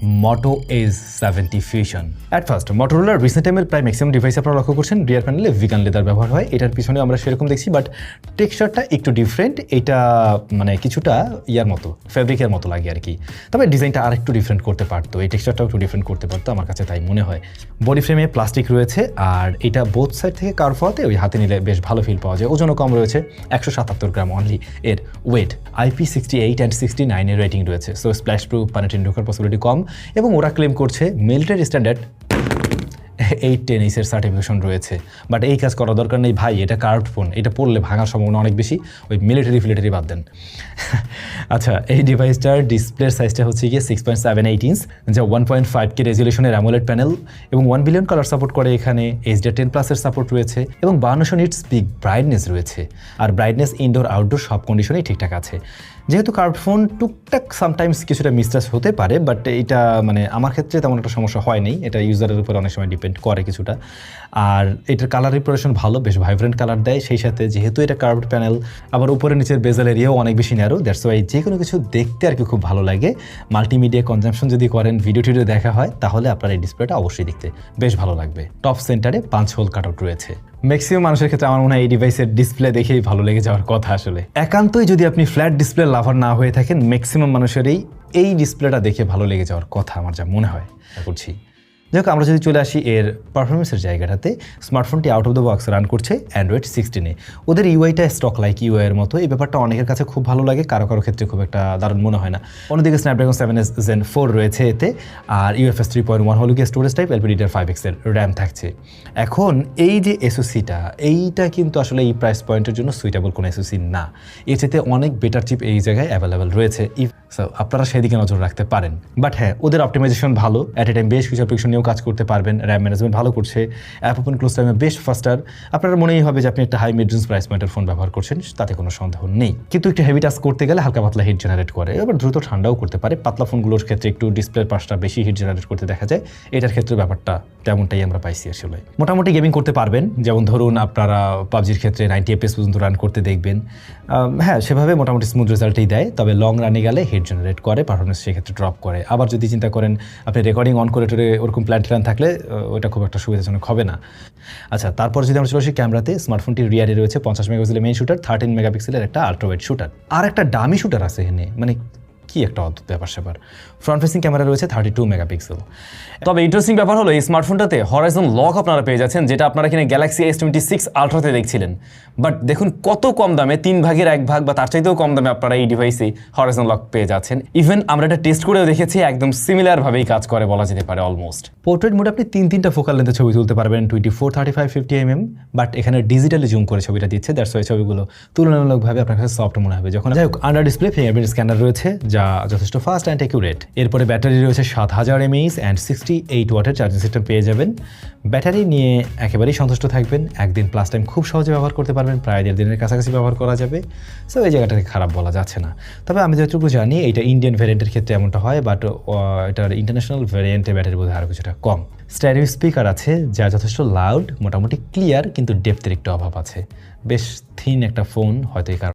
Moto Edge70 Fusion। At first Motorola recent টাইমের প্রায় maximum device আপনারা লক্ষ্য করছেন রিয়ার প্যানেলে ভিগান লেদার ব্যবহার হয়। এটার পিছনে আমরা সেরকম দেখছি, বাট টেক্সচারটা একটু ডিফারেন্ট। এটা মানে কিছুটা ইয়ার মতো, ফেব্রিকের মতো লাগে আর কি। তবে ডিজাইনটা আর একটু ডিফারেন্ট করতে পারতো, এই টেক্সচারটাও একটু ডিফারেন্ট করতে পারতো, আমার কাছে তাই মনে হয়। বডি ফ্রেমে প্লাস্টিক রয়েছে, আর এটা বোথ সাইড থেকে কার্ভ হওয়াতে ওই হাতে নিলে বেশ ভালো ফিল পাওয়া যায়। ওজনও কম রয়েছে, 177 গ্রাম অনলি এর ওয়েট। IP68 অ্যান্ড 69 এর রেটিং রয়েছে, সো স্প্ল্যাশ প্রুফ, পানি ঢোকার পসিবিলিটি কম, এবং ওরা ক্লেম করছে মিলিটারি স্ট্যান্ডার্ড 810 এর সার্টিফিকেশন রয়েছে। বাট এই কাজ করার দরকার নেই ভাই, এটা কার্ভড ফোন, এটা পড়লে ভাঙার সম্ভাবনা অনেক বেশি। ওই মিলিটারি বাদ দেন। আচ্ছা, এই ডিভাইসটার ডিসপ্লের সাইজটা হচ্ছে গিয়ে 6.78 ইঞ্চ, যা 1.5K রেজুলেশনের অ্যামোলেড প্যানেল, এবং 1 বিলিয়ন কালার সাপোর্ট করে। এখানে HDR10+ এর সাপোর্ট রয়েছে, এবং 5200 নিটস পিক ব্রাইটনেস রয়েছে। আর ব্রাইটনেস ইনডোর আউটডোর সব কন্ডিশনেই ঠিকঠাক আছে। যেহেতু কার্ভড ফোন, টুকটাক সামটাইমস কিছুটা মিসটাচ হতে পারে, বাট এটা মানে আমার ক্ষেত্রে তেমন একটা সমস্যা হয়নি। এটা ইউজারের উপর অনেক সময় ডিপেন্ড করে কিছুটা। আর এটার কালার রিপ্রেজেন্টেশন ভালো, বেশ ভাইব্রেন্ট কালার দেয়। সেই সাথে যেহেতু এটা কার্ভড প্যানেল, আবার উপরে নিচের বেজেল এরিয়াও অনেক বেশি ন্যারো, দ্যাটস ওয়াই যে কোনো কিছু দেখতে আর কি খুব ভালো লাগে। মাল্টিমিডিয়া কনজাম্পশন যদি করেন, ভিডিও দেখা হয়, তাহলে আপনার এই ডিসপ্লেটা অবশ্যই দেখতে বেশ ভালো লাগবে। টপ সেন্টারে 5 হোল কাটআউট রয়েছে। ম্যাক্সিমাম মানুষের ক্ষেত্রে আমার মনে হয় এই ডিভাইসের ডিসপ্লে দেখেই ভালো লেগে যাওয়ার কথা। আসলে একান্তই যদি আপনি ফ্ল্যাট ডিসপ্লে লাভার না হয়ে থাকেন, ম্যাক্সিমাম মানুষেরই এই ডিসপ্লেটা দেখে ভালো লেগে যাওয়ার কথা, আমার যা মনে হয় করছি। দেখো, আমরা যদি চলে আসি এর পারফরমেন্সের জায়গাটাতে, স্মার্টফোনটি out of the box run করছে Android 16-এ। ওদের ইউআইটা স্টক লাইক ইউআই এর মতো। এই ব্যাপারটা অনেকের কাছে খুব ভালো লাগে, কারো ক্ষেত্রে খুব একটা দারুণ মনে হয় না। অন্যদিকে স্ন্যাপড্রাগন 7S Gen 4 রয়েছে এতে, আর UFS 3.1 হলো গিয়ে স্টোরেজ টাইপ, LPDDR5X এর র্যাম থাকছে। এখন এই যে এসওসিটা, এইটা কিন্তু আসলে এই প্রাইস পয়েন্টের জন্য সুইটেবল কোনো এসওসি না। এর চেয়ে অনেক বেটার চিপ এই জায়গায় অ্যাভেলেবেল রয়েছে, আপনারা সেদিকে নজর রাখতে পারেন। বাট হ্যাঁ, ওদের অপটিমাইজেশন ভালো, অ্যাট এ টাইম বেশ কিছু অ্যাপ্লিকেশন নিয়েও কাজ করতে পারবেন। র্যাম ম্যানেজমেন্ট ভালো করছে, অ্যাপ ওপেন ক্লোজ টাইমে বেশ ফাস্টার। আপনার মনেই হবে যে আপনি একটা হাই মিড রেঞ্জ প্রাইস পয়েন্টের ফোন ব্যবহার করছেন, তাতে কোনো সন্দেহ নেই। কিন্তু একটু হেভি টাস্ক করতে গেলে হালকা পাতলা হিট জেনারেট করে, এবার দ্রুত ঠান্ডাও করতে পারে। পাতলা ফোনগুলোর ক্ষেত্রে একটু ডিসপ্লের পাশটা বেশি হিট জেনারেট করতে দেখা যায়। এটার ক্ষেত্রে ব্যাপারটা তেমনটাই আমরা পাইছি আসলে। মোটামুটি গেমিং করতে পারবেন, যেমন ধরুন আপনারা পাবজির ক্ষেত্রে 90 FPS পর্যন্ত রান করতে দেখবেন। হ্যাঁ, সেভাবে মোটামুটি স্মুথ রেজাল্টই দেয়। তবে লং রানে গেলে হিট জেনারেট করে, পারফরমেন্স সেক্ষেত্রে ড্রপ করে। আবার যদি চিন্তা করেন আপনি রেকর্ডিং অন করে টরে ওরকম প্ল্যান থাকলে ওটা খুব একটা সুবিধাজনক হবে না। আচ্ছা, তারপর যদি আমরা চলে আসি ক্যামেরাতে, স্মার্টফোনটির রিয়ারে রয়েছে 50 মেগাপিক্সেলের মেইন শুটার, 13 মেগাপিক্সেলের একটা আল্ট্রাওয়াইড শুটার, আর একটা ডামি শুটার আছে এখানে। মানে কি একটা অদ্ভুত ব্যাপার স্যাপার। ফ্রন্ট ফেসিং ক্যামেরা রয়েছে 32 মেগাপিক্সেল। তবে ইন্টারেস্টিং ব্যাপার হলো এই স্মার্টফোনটাতে হরাইজন লক আপনারা পেয়ে যাচ্ছেন, যেটা আপনারা এখানে গ্যালাক্সি S26 আলট্রাতে দেখছিলেন। বাট দেখুন কত কম দামে, 3 ভাগের 1 ভাগ বা তার চাইতেও কম দামে আপনারা এই ডিভাইসে হরাইজন লক পেয়ে যাচ্ছেন। ইভেন আমরা এটা টেস্ট করেও দেখেছি, একদম সিমিলার ভাবেই কাজ করে বলা যেতে পারে অলমোস্ট। পোর্ট্রেট মোডে আপনি 3টা ফোকাল লেন্থে ছবি তুলতে পারবেন, 24, 35, 50mm। বাট এখানে ডিজিটালি জুম করে ছবিটা দিচ্ছে, দ্যাটস ওয়াই ছবিগুলো তুলনামূলকভাবে আপনার কাছে সফট মনে হবে। যখন যাই হোক, আন্ডার ডিসপ্লে ফিঙ্গারপ্রিন্ট স্ক্যানার রয়েছে, যা যথেষ্ট ফাস্ট অ্যান্ড অ্যাকুরেট। এরপরে ব্যাটারি রয়েছে 7000 mAh অ্যান্ড 68 ওয়াটের চার্জিং সিস্টেম পেয়ে যাবেন। ব্যাটারি নিয়ে একেবারেই সন্তুষ্ট থাকবেন, একদিন প্লাস টাইম খুব সহজে ব্যবহার করতে পারবেন, প্রায় 1.5 দিনের কাছাকাছি ব্যবহার করা যাবে। সো এই জায়গাটাকে খারাপ বলা যাচ্ছে না। তবে আমি যতটুকু জানি এইটা ইন্ডিয়ান ভ্যারিয়েন্টের ক্ষেত্রে এমনটা হয়, বাট এটার ইন্টারন্যাশনাল ভ্যারিয়েন্টে ব্যাটারি বোধহয় আরও কিছুটা কম। স্টেরিও স্পিকার আছে, যা যথেষ্ট লাউড, মোটামুটি ক্লিয়ার, কিন্তু ডেপথের একটু অভাব আছে। বেশ থিন একটা ফোন, হয়তো এই